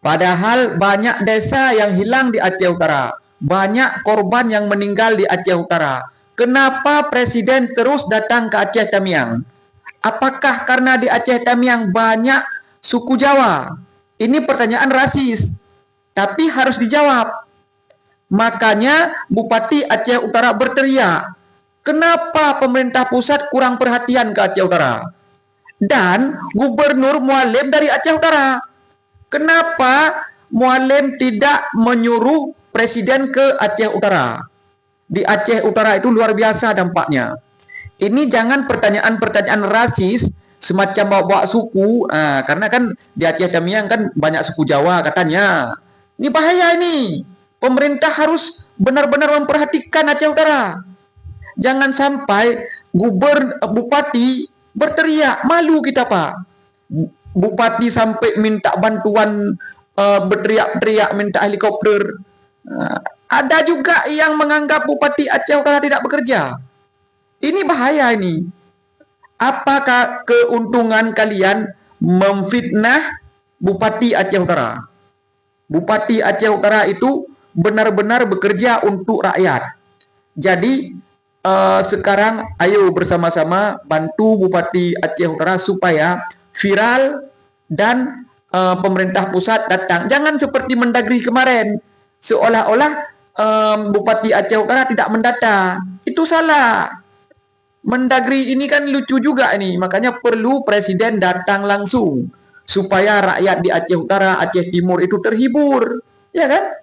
Padahal banyak desa yang hilang di Aceh Utara. Banyak korban yang meninggal di Aceh Utara. Kenapa Presiden terus datang ke Aceh Tamiang? Apakah karena di Aceh Tamiang banyak suku Jawa? Ini pertanyaan rasis, tapi harus dijawab. Makanya Bupati Aceh Utara berteriak, kenapa pemerintah pusat kurang perhatian ke Aceh Utara? Dan Gubernur Mualim dari Aceh Utara, kenapa Mualim tidak menyuruh Presiden ke Aceh Utara? Di Aceh Utara itu luar biasa dampaknya. Ini jangan pertanyaan-pertanyaan rasis semacam bawa-bawa suku, karena kan di Aceh Tamiang kan banyak suku Jawa katanya. Ini bahaya ini. Pemerintah harus benar-benar memperhatikan Aceh Utara. Jangan sampai bupati berteriak, malu kita Pak. Bupati sampai minta bantuan, berteriak-teriak minta helikopter. Ada juga yang menganggap Bupati Aceh Utara tidak bekerja. Ini bahaya ini. Apakah keuntungan kalian memfitnah Bupati Aceh Utara? Bupati Aceh Utara itu benar-benar bekerja untuk rakyat. Jadi sekarang ayo bersama-sama bantu Bupati Aceh Utara supaya viral dan pemerintah pusat datang. Jangan seperti Mendagri kemarin, seolah-olah Bupati Aceh Utara tidak mendata. Itu salah. Mendagri ini kan lucu juga ini, makanya perlu Presiden datang langsung supaya rakyat di Aceh Utara, Aceh Timur itu terhibur, ya kan?